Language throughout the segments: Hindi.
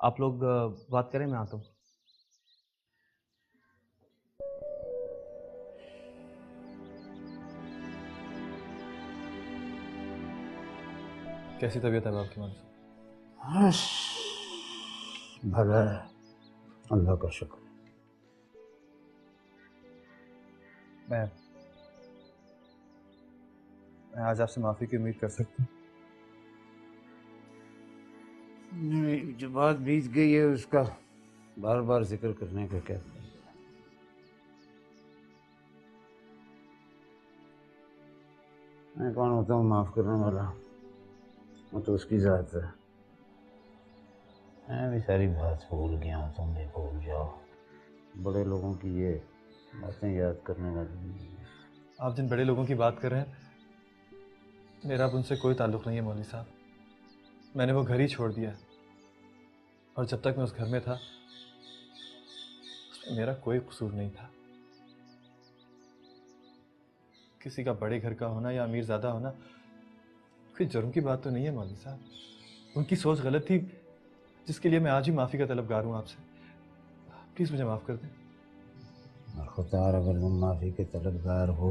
आप लोग बात करें, मैं आता हूँ। कैसी तबीयत है आपकी मौलवी साहब? बस भला है, अल्लाह का शुक्र। मैं मैं आज आपसे माफ़ी की उम्मीद कर सकता हूँ? नहीं, जो बात बीत गई है उसका बार बार जिक्र करने का क्या फायदा? मैं कौन होता हूँ माफ करने वाला? वो तो उसकी जात है। मैं भी सारी बात भूल गया हूँ, तुम भी भूल जाओ। बड़े लोगों की ये बातें याद करने वाली नहीं है। आप जिन बड़े लोगों की बात कर रहे हैं, मेरा अब उनसे कोई ताल्लुक़ नहीं है मौलवी साहब। मैंने वो घर ही छोड़ दिया, और जब तक मैं उस घर में था उसमें मेरा कोई कसूर नहीं था। किसी का बड़े घर का होना या अमीरज़ादा होना कोई जुर्म की बात तो नहीं है मौलवी साहब। उनकी सोच गलत थी, जिसके लिए मैं आज ही माफ़ी का तलबगार हूँ आपसे। प्लीज़ मुझे माफ़ कर दें। और खुदार, अगर तुम माफ़ी के तलबगार हो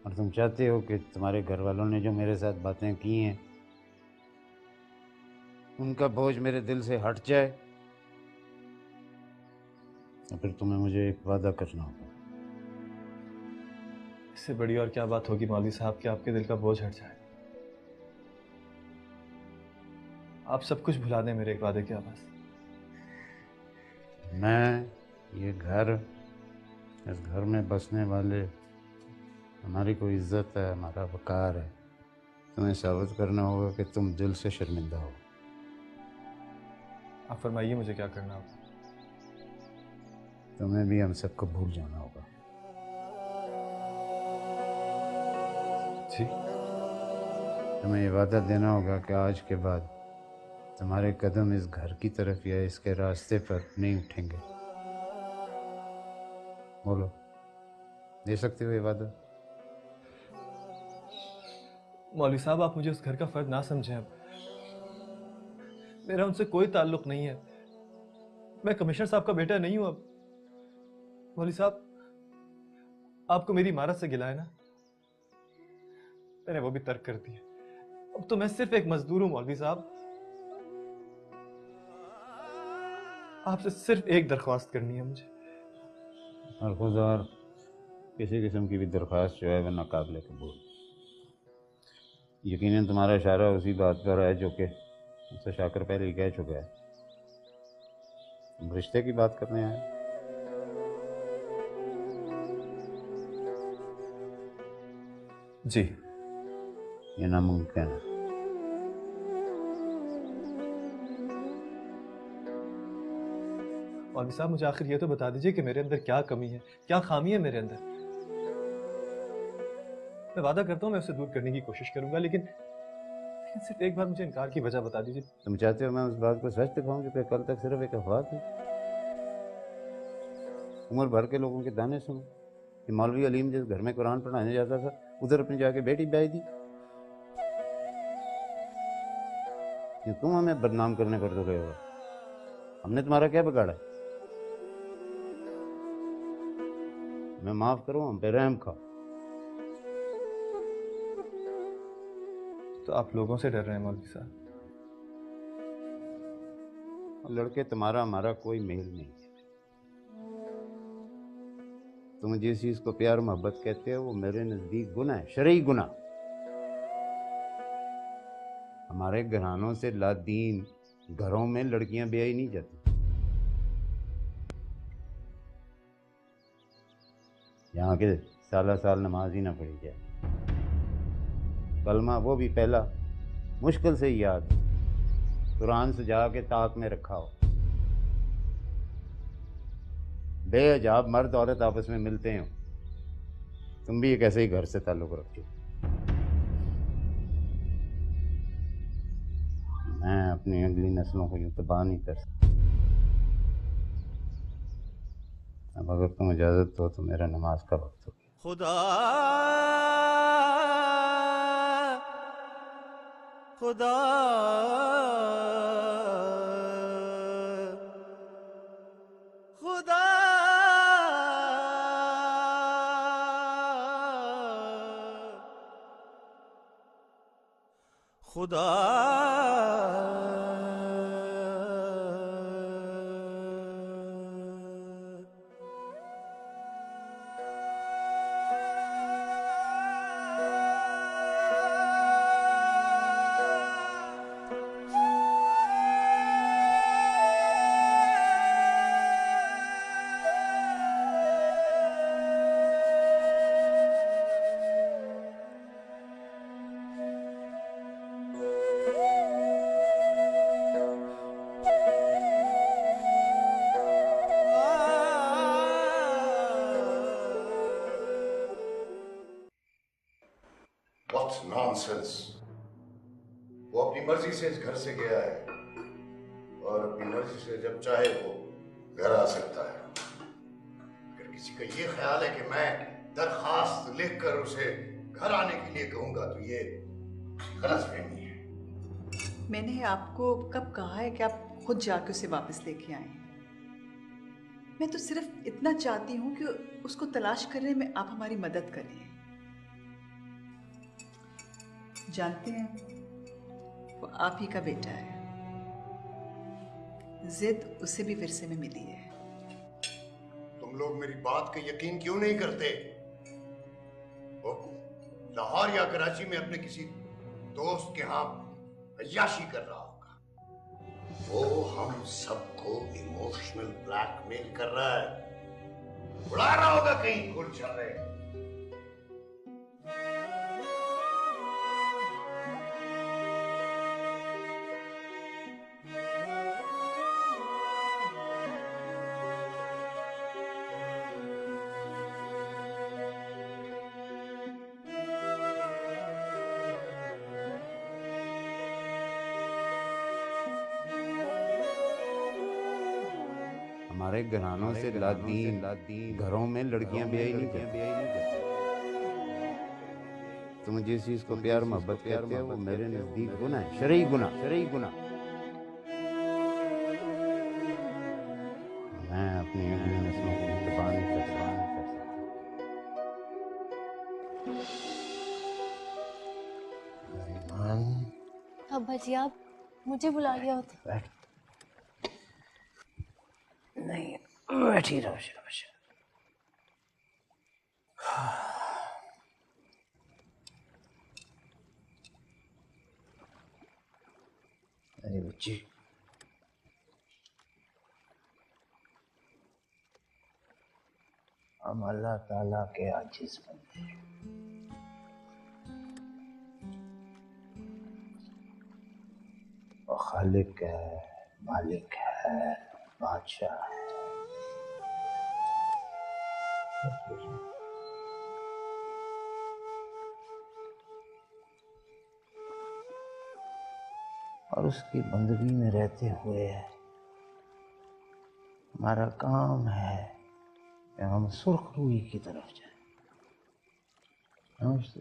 और तुम चाहते हो कि तुम्हारे घर वालों ने जो मेरे साथ बातें की हैं उनका बोझ मेरे दिल से हट जाए, तो फिर तुम्हें मुझे एक वादा करना होगा। इससे बड़ी और क्या बात होगी मौलवी साहब कि आपके दिल का बोझ हट जाए। आप सब कुछ भुला दें मेरे एक वादे के आवाज़। मैं, ये घर, इस घर में बसने वाले, हमारी कोई इज्जत है, हमारा वकार है। तुम्हें साबित करना होगा कि तुम दिल से शर्मिंदा हो। आप फरमाइए मुझे क्या करना होगा। तुम्हें भी हम सबको भूल जाना होगा। जी। तुम्हें ये वादा देना होगा कि आज के बाद तुम्हारे कदम इस घर की तरफ या इसके रास्ते पर नहीं उठेंगे। बोलो, दे सकते हो ये वादा? मौलवी साहब, आप मुझे उस घर का फर्द ना समझें। अब मेरा उनसे कोई ताल्लुक नहीं है। मैं कमिश्नर साहब का बेटा नहीं हूं अब। मौलवी साहब, आपको मेरी इमारत से गिला है ना? मैंने वो भी तर्क कर दिया। अब तो मैं सिर्फ एक मजदूर हूं मौलवी साहब। आपसे सिर्फ एक दरख्वास्त करनी है मुझे। और खुदा, किसी किस्म की भी दरख्वास्त जो है वह नाकाबिले कबूल। यकीनन तुम्हारा इशारा उसी बात पर है जो कि मुझसे शाकर पहले ही कह चुका है। तुम रिश्ते की बात करने आए। जी। ये नामुमकिन है। मौलवी साहब, मुझे आखिर ये तो बता दीजिए कि मेरे अंदर क्या कमी है, क्या खामी है मेरे अंदर। मैं वादा करता हूँ मैं उसे दूर करने की कोशिश करूंगा, लेकिन सिर्फ एक बार मुझे इनकार की वजह बता दीजिए। तुम चाहते हो मैं उस बात को सच दिखाऊं जो कि कल तक सिर्फ एक अफवाह थी? उम्र भर के लोगों के दाने सुनो कि मौलवी अलीम जिस घर में कुरान पढ़ाने जाता था उधर अपनी जाके बेटी ब्याह दी। ये तुम हमें बदनाम करने पर तुले हो। हमने तुम्हारा क्या बिगाड़ा? मैं माफ करूं, हम पे रहम खाओ। तो आप लोगों से डर रहे हैं मौलवी साहब? लड़के, तुम्हारा हमारा कोई मेल नहीं है। तुम जिस चीज को प्यार मोहब्बत कहते हो वो मेरे नजदीक गुनाह है, शरई गुनाह। हमारे घरानों से लादीन घरों में लड़कियां ब्याही नहीं जाती। यहाँ के साला साल नमाज ही ना पढ़ी जाए, कलमा वो भी पहला मुश्किल से ही याद, कुरान सजा के ताक में रखा हो। बेहजाब मर्द औरत आपस में मिलते हैं। तुम भी एक ऐसे ही घर से ताल्लुक रखते हो। मैं अपनी अगली नस्लों को यूं तबाह नहीं कर सकता। अब अगर तुम इजाज़त दो तो मेरा नमाज का वक्त हो गया। खुदा खुदा खुदा What nonsense! वो अपनी मर्जी से इस घर से गया है और अपनी मर्जी से जब चाहे वो घर आ सकता है। अगर किसी का ये ख्याल है कि मैं दरखास्त लिखकर उसे घर आने के लिए कहूंगा तो ये गलतफहमी है। मैंने आपको कब कहा है कि आप खुद जाके उसे वापस लेके आए? मैं तो सिर्फ इतना चाहती हूँ कि उसको तलाश करने में आप हमारी मदद करें। जानते हैं, वो आप ही का बेटा है। जिद उसे भी विरसे में मिली है। तुम लोग मेरी बात का यकीन क्यों नहीं करते? वो लाहौर या कराची में अपने किसी दोस्त के यहाँ अय्याशी कर रहा होगा। वो हम सबको इमोशनल ब्लैकमेल कर रहा है, बुला रहा होगा कहीं गुलशन रहे। हमारे घरानों से लादीन घरों में लड़कियां ब्याही नहीं करती। तुम जिस चीज को प्यार मोहब्बत कहते हो वो मेरे नजदीक गुनाह है, शरई गुनाह। मैं अपनी अगली नस्लों को तबाह नहीं कर सकता। अब्बा जी, आप मुझे बुला लिया होता। बैठ। नहीं, बैठी रहो शाबाश। अरे बच्ची, हम अल्लाह ताला के आजिज़ बंदे हैं। वो खालिक है, मालिक है, बादशाह है। और उसकी बंदगी में रहते हुए हमारा काम है कि हम सुर्ख रूई की तरफ जाएं। समझते?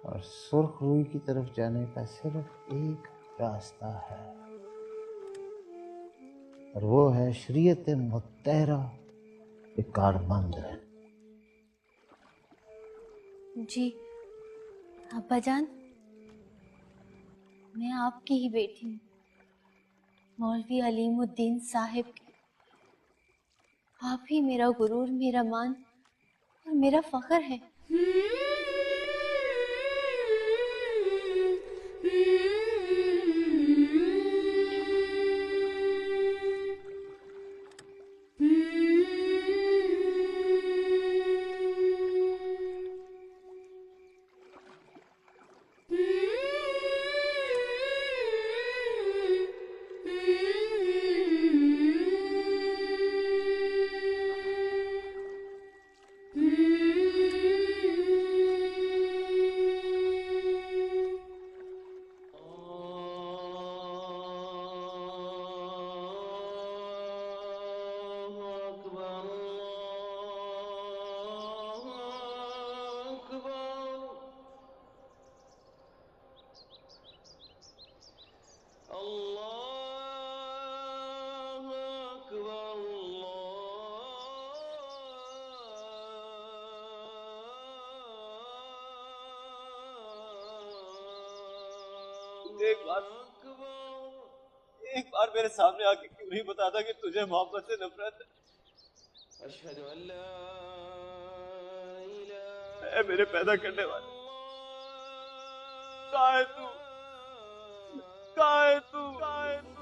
और सुर्ख रूई की तरफ जाने का सिर्फ एक रास्ता है, और वो है शरीयत मुत्तहरा पे कारबंद है। जी अब्बा जान, मैं आपकी ही बेटी हूँ, मौलवी अलीमुद्दीन साहिब की। आप ही मेरा गुरूर, मेरा मान और मेरा फख्र है। एक बार मेरे सामने आके क्यों नहीं बताता कि तुझे मोहब्बत से नफरत है? मेरे पैदा करने वाले, कहाँ है तू? कहाँ है तू? कहाँ है तू?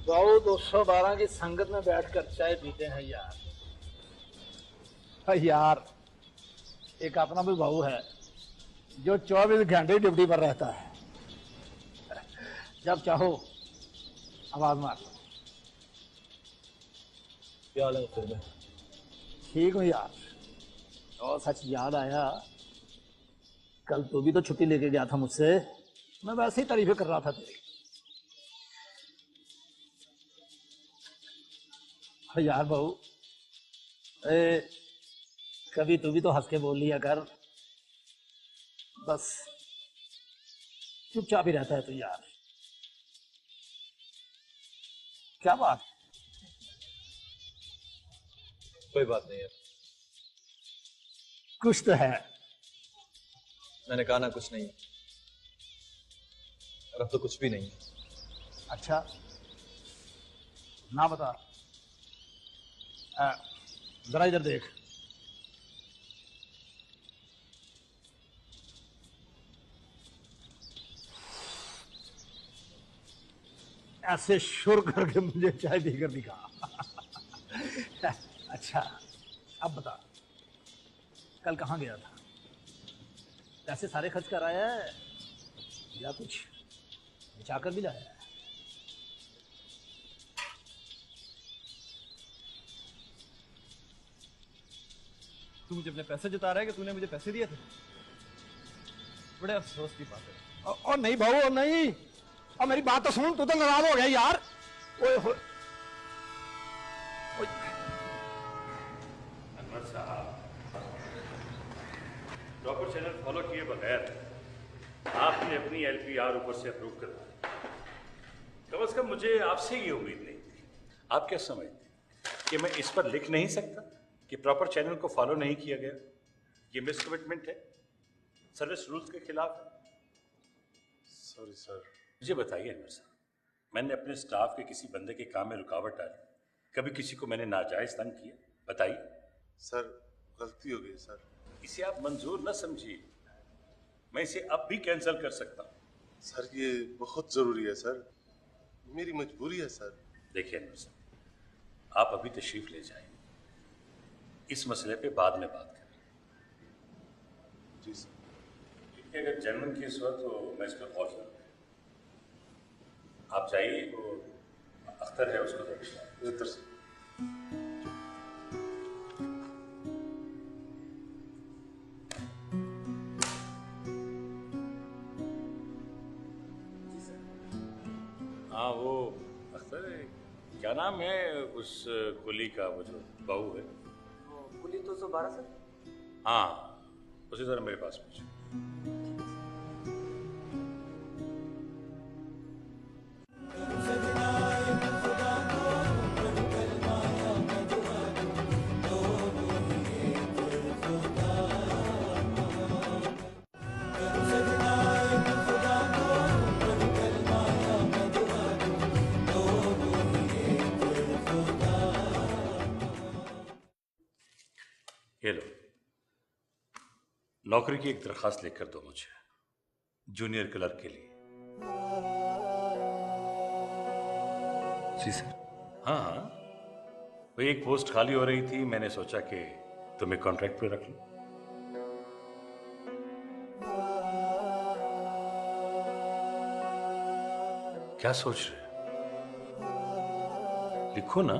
बहू 212 की संगत में बैठकर चाय पीते हैं यार। यार एक अपना भी बहू है जो 24 घंटे ड्यूटी पर रहता है, जब चाहो आवाज मार। क्या हाल है फिर में? ठीक हूँ यार। और सच याद आया, कल तू भी तो छुट्टी लेके गया था मुझसे, मैं वैसे ही तारीफें कर रहा था तेरी। यार बहू, कभी तू भी तो हंस के बोल लिया कर, बस चुपचाप ही रहता है तू यार। क्या बात? कोई बात नहीं है। कुछ तो है। मैंने कहा ना कुछ नहीं है, और अब तो कुछ भी नहीं है। अच्छा ना बता, जरा इधर देख। ऐसे शुर करके मुझे चाय पीकर दिखा। अच्छा अब बता, कल कहाँ गया था? पैसे सारे खर्च कर आया है या कुछ बचाकर भी लाया है? तू मुझे अपने पैसे जता रहा है कि तूने मुझे पैसे दिए थे? बड़े अफसोस की बात है। और नहीं बहू, और नहीं, और मेरी बात तो सुन, तू तो नाराज हो गया यार। ओए हो अनवर साहब, प्रॉपर चैनल फॉलो किए बगैर आपने अपनी एलपीआर ऊपर से अप्रूव कर दी। कम से कम मुझे आपसे ये उम्मीद नहीं थी। आप क्या समझते कि मैं इस पर लिख नहीं सकता कि प्रॉपर चैनल को फॉलो नहीं किया गया? ये मिसकमिटमेंट है, सर्विस रूल्स के खिलाफ है। Sorry sir. मुझे बताइए अनवर साहब, मैंने अपने स्टाफ के किसी बंदे के काम में रुकावट डाली? कभी किसी को मैंने नाजायज तंग किया? बताइए। सर गलती हो गई सर। इसे आप मंजूर न समझिए, मैं इसे अब भी कैंसिल कर सकता हूँ। सर ये बहुत जरूरी है सर, मेरी मजबूरी है सर। देखिए अनवर साहब, आप अभी तशरीफ ले जाएं, इस मसले पे बाद में बात करें। जी सर। क्योंकि अगर जेन्युइन केस हुआ तो मैं इस पर गौर करूँगा। आप जाइए, वो अख्तर है उसको दर्शाएं। बेहतर सर। हाँ वो अख्तर है, क्या नाम है उस कुली का, वो जो बहू है? कुली 212 सर। हाँ, उसी तरह मेरे पास पूछो। ये लो, नौकरी की एक दरखास्त लिख कर दो मुझे, जूनियर क्लर्क के लिए। जी सर। हाँ हाँ, वो एक पोस्ट खाली हो रही थी, मैंने सोचा कि तुम्हें कॉन्ट्रैक्ट पे रख लूं। क्या सोच रहे हो? लिखो ना।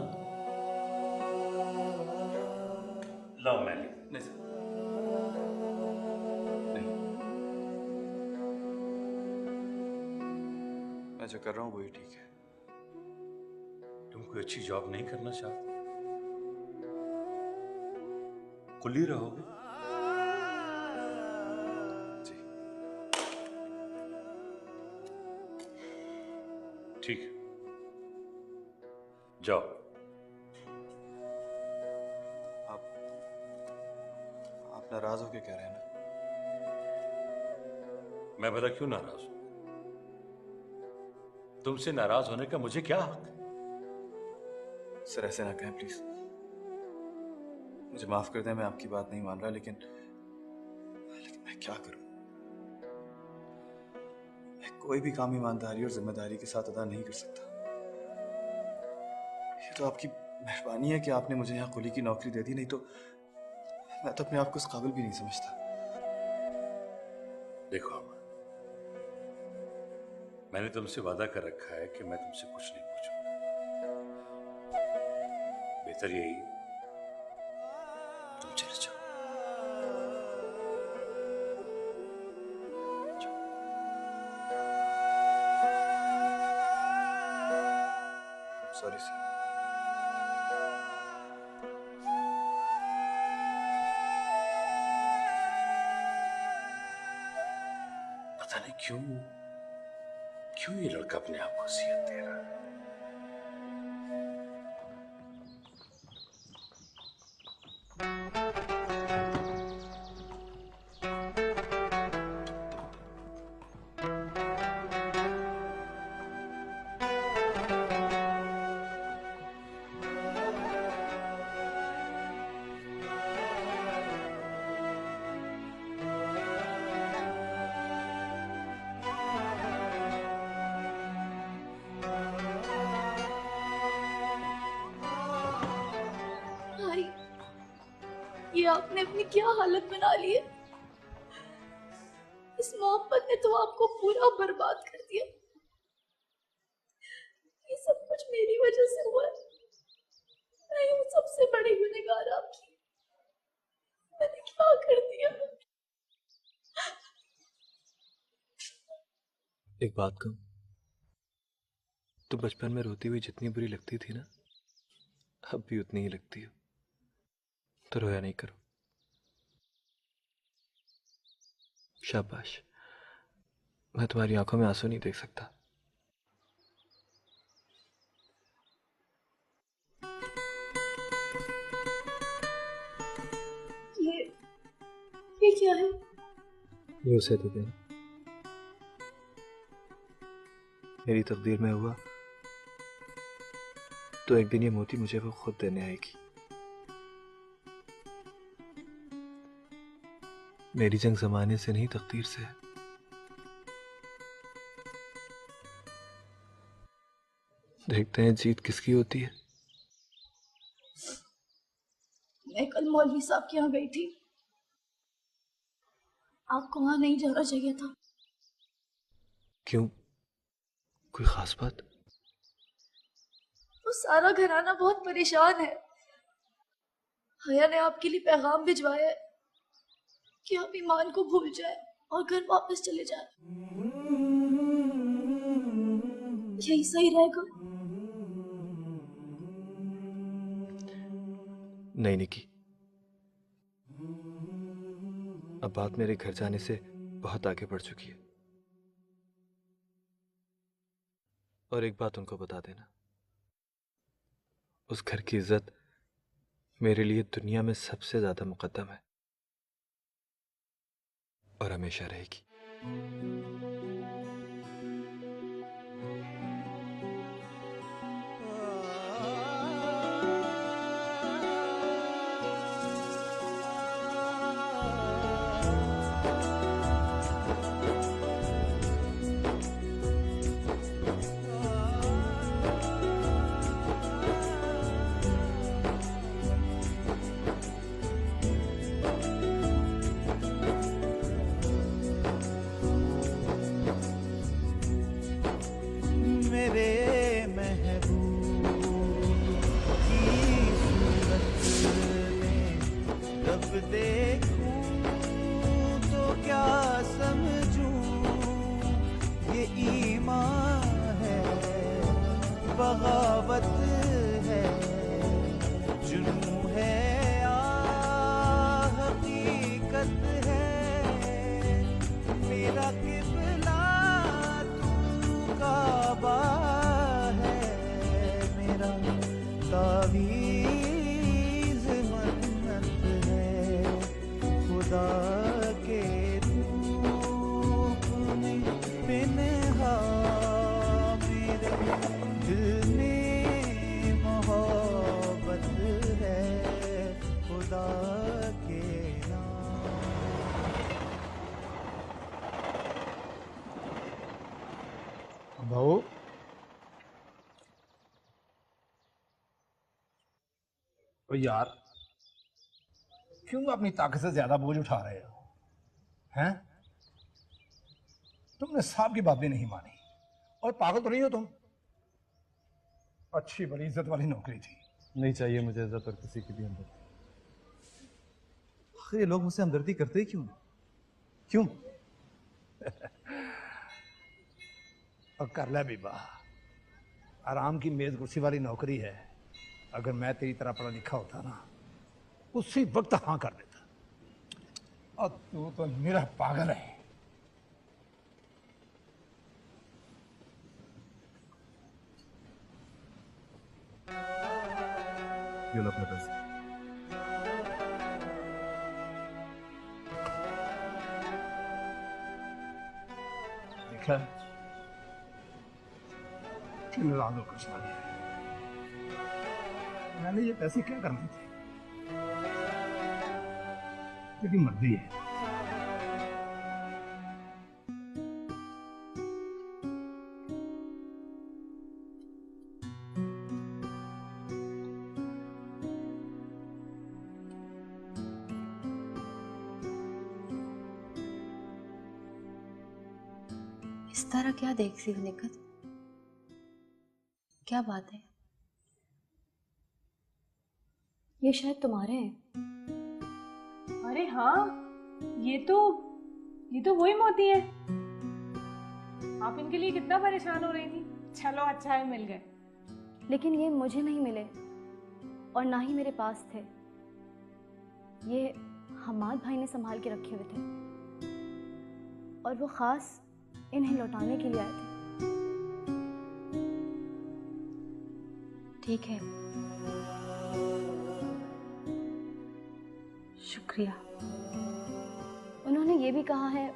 लाओ मैं लिख। नहीं सर, नहीं, मैं जो कर रहा हूँ वही ठीक है। तुम कोई अच्छी जॉब नहीं करना चाहते? कुली रहोगे? जी। ठीक है, जाओ। आप नाराज होके कह रहे हैं ना? मैं भला क्यों नाराज हूं? तुमसे नाराज होने का मुझे क्या हक है? सर ऐसे ना कहें प्लीज, मुझे माफ कर दें, मैं आपकी बात नहीं मान रहा, लेकिन मैं क्या करूं? मैं कोई भी काम ईमानदारी और जिम्मेदारी के साथ अदा नहीं कर सकता। ये तो आपकी मेहरबानी है कि आपने मुझे यहाँ कुली की नौकरी दे दी, नहीं तो मैं तो अपने आप को इस काबिल भी नहीं समझता। देखो अमर, मैंने तुमसे वादा कर रखा है कि मैं तुमसे कुछ नहीं पूछूंगा। बेहतर यही तुम चले जाओ। Sorry sir. पता नहीं क्यों ये लड़का अपने आप को असियत दे रहा है। भाई, ये आपने अपनी क्या हालत बना ली है। इस मोहब्बत ने तो आपको पूरा बर्बाद कर दिया। ये सब कुछ मेरी वजह से हुआ है। मैं हूँ सबसे बड़ी गुनहगार आपकी। मैंने क्या कर दिया? एक बात कहूं, तो बचपन में रोती हुई जितनी बुरी लगती थी ना, अब भी उतनी ही लगती हो। तो रोया नहीं करो। शाबाश। मैं तुम्हारी आंखों में आंसू नहीं देख सकता। ये क्या है? ये उसे दे देना। मेरी तकदीर में हुआ तो एक दिन ये मोती मुझे वो खुद देने आएगी। मेरी जंग जमाने से नहीं, तकदीर से है। देखते हैं जीत किसकी होती है। मैं कल मौलवी साहब के यहाँ गई थी। आपको वहां नहीं जाना चाहिए था। क्यों? कोई खास बात? वो सारा घराना बहुत परेशान है। हया ने आपके लिए पैगाम भिजवाया है कि आप ईमान को भूल जाए और घर वापस चले जाए। यही सही रहेगा। नहीं निकी, अब बात मेरे घर जाने से बहुत आगे बढ़ चुकी है। और एक बात उनको बता देना, उस घर की इज्जत मेरे लिए दुनिया में सबसे ज्यादा मुकद्दम है और हमेशा रहेगी। मोहब्बत है, जुनून है या हकीकत है, मेरा किबला तू काबा है, मेरा तावीज़ मन्नत है, खुदा के रूप में पिन्हा मेरे दिल में मोहब्बत है, खुदा के नाम। बहू, ओ यार, क्यों अपनी ताकत से ज्यादा बोझ उठा रहे हो? हैं? तुमने साहब की बात भी नहीं मानी, और पागल तो नहीं हो तुम? अच्छी बड़ी इज्जत वाली नौकरी थी। नहीं चाहिए मुझे इज्जत और किसी की भी हमदर्दी। आखिर ये लोग मुझसे हमदर्दी करते ही क्यों हैं? क्यों? और कर ले बीबा, आराम की मेज कुर्सी वाली नौकरी है। अगर मैं तेरी तरह पढ़ा लिखा होता ना, उसी वक्त हाँ कर देता। और तू तो मेरा पागल है। ये लो अपने पैसे। देखा, नाराज होकर चला गया। मैंने ये पैसे क्या करने थे? तेरी मर्जी है। इस तरह क्या देख सी निकत? क्या बात है? ये शायद तुम्हारे हैं। अरे हाँ, ये तो वही मोती है। आप इनके लिए कितना परेशान हो रही थी। चलो अच्छा है मिल गए। लेकिन ये मुझे नहीं मिले और ना ही मेरे पास थे। ये हमाद भाई ने संभाल के रखे हुए थे और वो खास इन्हें लौटाने के लिए आए थे। ठीक है, शुक्रिया। उन्होंने ये भी कहा है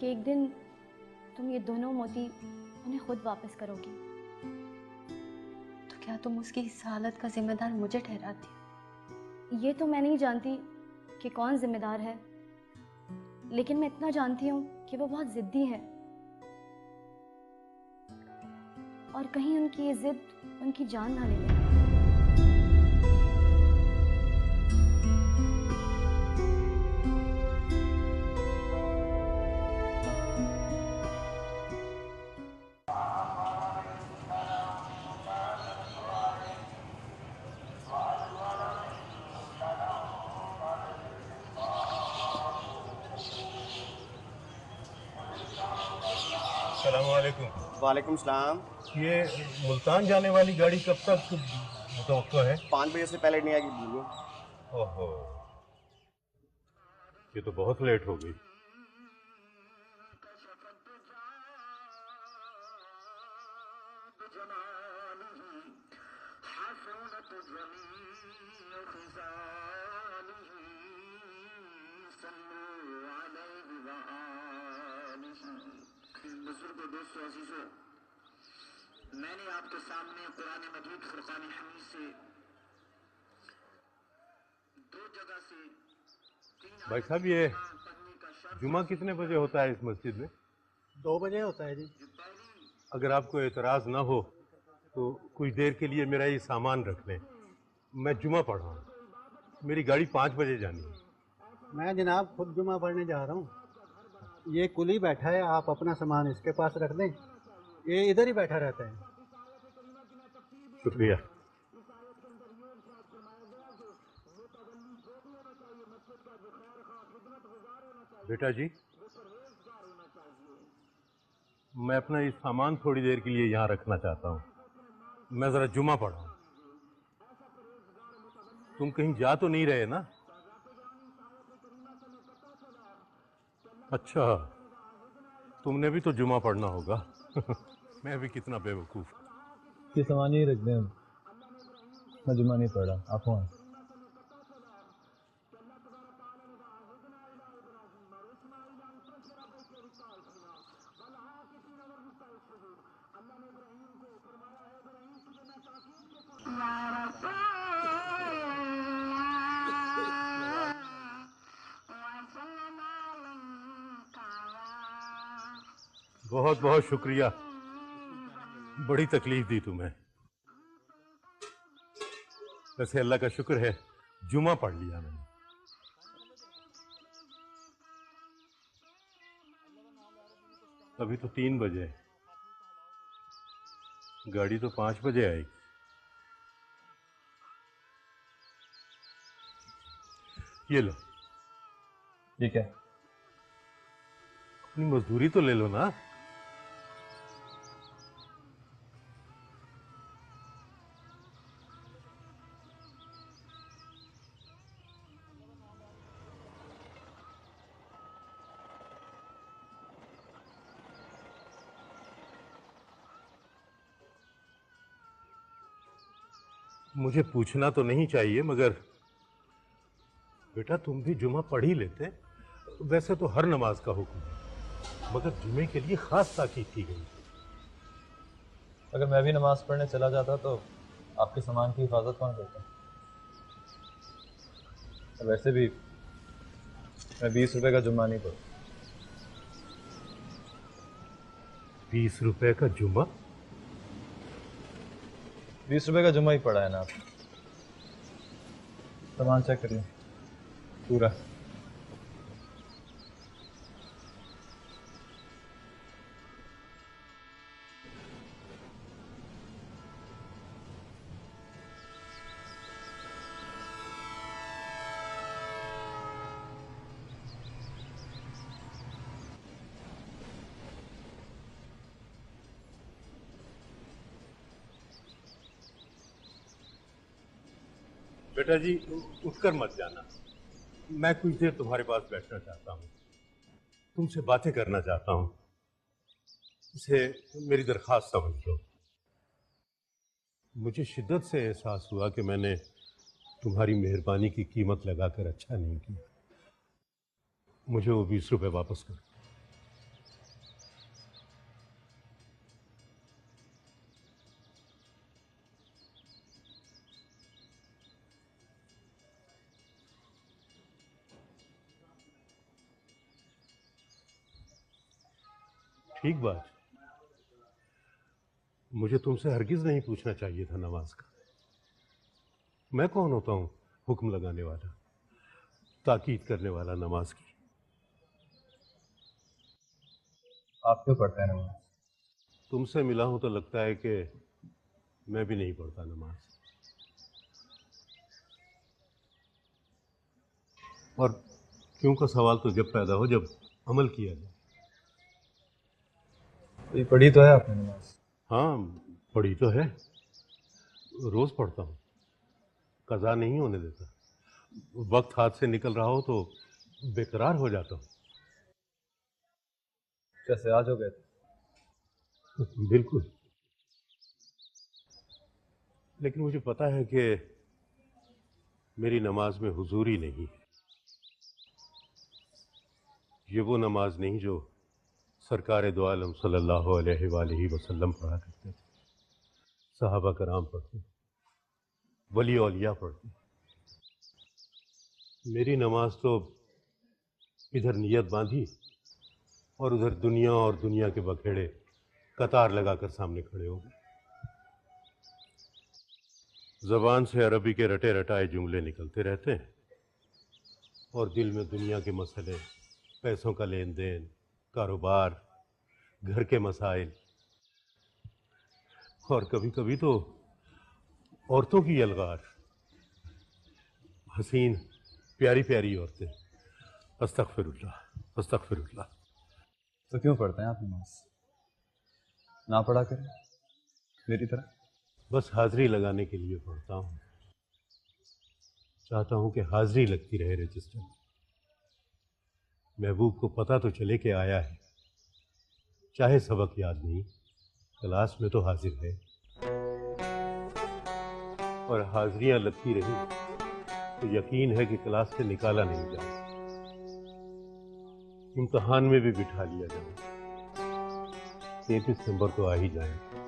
कि एक दिन तुम ये दोनों मोती उन्हें खुद वापस करोगी। तो क्या तुम उसकी इस हालत का जिम्मेदार मुझे ठहराती? ये तो मैं नहीं जानती कि कौन जिम्मेदार है, लेकिन मैं इतना जानती हूँ कि वो बहुत जिद्दी है और कहीं उनकी ये जिद उनकी जान ना ले ले। अस्सलामुअलैकुम। वालेकुम सलाम। ये मुल्तान जाने वाली गाड़ी कब तक मुतवक्को है? 5 बजे से पहले नहीं आएगी बुलू। ओहो, ये तो बहुत लेट हो गई। दोस्तों अजीजों, मैंने आपके सामने कुरान मजीद फुरकान हमीद से दो जगह से भाई साहब, ये जुमा कितने बजे होता है इस मस्जिद में? 2 बजे होता है जी। अगर आपको एतराज़ ना हो तो कुछ देर के लिए मेरा ये सामान रख लें। मैं जुमा पढ़ रहा हूँ, मेरी गाड़ी 5 बजे जानी है। मैं जनाब खुद जुमा पढ़ने जा रहा हूँ। ये कुली बैठा है, आप अपना सामान इसके पास रख दें, ये इधर ही बैठा रहता है। शुक्रिया। बेटा जी, मैं अपना ये सामान थोड़ी देर के लिए यहाँ रखना चाहता हूँ। मैं जरा जुमा पढ़ा। तुम कहीं जा तो नहीं रहे ना? अच्छा, तुमने भी तो जुमा पढ़ना होगा। मैं भी कितना बेवकूफ। ये सामान ही रख दें, मैं जुमा नहीं पढ़ रहा, आप वहाँ। बहुत बहुत शुक्रिया, बड़ी तकलीफ दी तुम्हें। वैसे अल्लाह का शुक्र है जुमा पढ़ लिया मैंने। अभी तो 3 बजे, गाड़ी तो 5 बजे आई। ये लो। ठीक है, अपनी मजदूरी तो ले लो ना। मुझे पूछना तो नहीं चाहिए, मगर बेटा तुम भी जुमा पढ़ ही लेते। वैसे तो हर नमाज का हुक्म है, मगर जुमे के लिए खास ताकीद की गई। अगर मैं भी नमाज पढ़ने चला जाता तो आपके सामान की हिफाजत कौन करता? वैसे भी मैं 20 रुपए का जुम्मा नहीं पढ़ता। 20 रुपए का जुम्मा? 20 रुपए का जुम्मा ही पड़ा है ना आप। सामान चेक करिए पूरा। बेटा जी उठकर मत जाना, मैं कुछ देर तुम्हारे पास बैठना चाहता हूँ, तुमसे बातें करना चाहता हूँ। इसे मेरी दरख्वास्त समझ लो। मुझे शिद्दत से एहसास हुआ कि मैंने तुम्हारी मेहरबानी की कीमत लगाकर अच्छा नहीं किया। मुझे वो 20 रुपए वापस कर। ठीक बात। मुझे तुमसे हरगिज नहीं पूछना चाहिए था नमाज का। मैं कौन होता हूं हुक्म लगाने वाला, ताकीद करने वाला नमाज की? आप क्यों पढ़ते हैं नमाज? तुमसे मिला हूं तो लगता है कि मैं भी नहीं पढ़ता नमाज। और क्यों का सवाल तो जब पैदा हो जब अमल किया जाए। ये पढ़ी तो है आपने नमाज? हाँ पढ़ी तो है, रोज पढ़ता हूँ, कज़ा नहीं होने देता। वक्त हाथ से निकल रहा हो तो बेकरार हो जाता हूँ। जैसे आज हो गए थे? बिल्कुल। लेकिन मुझे पता है कि मेरी नमाज में हुजूरी नहीं है। ये वो नमाज नहीं जो सरकार दो आलम सल्लल्लाहु अलैहि वसल्लम पढ़ा करते थे, सहाबा कराम पढ़ते, वली औलिया पढ़ते। मेरी नमाज तो इधर नियत बांधी और उधर दुनिया और दुनिया के बखेड़े कतार लगाकर सामने खड़े हो गए। जबान से अरबी के रटे रटाए जुमले निकलते रहते हैं और दिल में दुनिया के मसले, पैसों का लेन देन, कारोबार, घर के मसाइल और कभी कभी तो औरतों की यलगार, हसीन प्यारी प्यारी औरतें। अस्तगफिरुल्लाह अस्तगफिरुल्लाह। तो क्यों पढ़ते हैं आप नमाज? ना पढ़ा करें मेरी तरह। बस हाजिरी लगाने के लिए पढ़ता हूँ। चाहता हूँ कि हाजिरी लगती रहे रजिस्टर में। महबूब को पता तो चले कि आया है, चाहे सबक याद नहीं, क्लास में तो हाजिर है। और हाजिरियां लगती रही तो यकीन है कि क्लास से निकाला नहीं जाए, इम्तहान में भी बिठा लिया जाए। 33 नंबर तो आ ही जाए।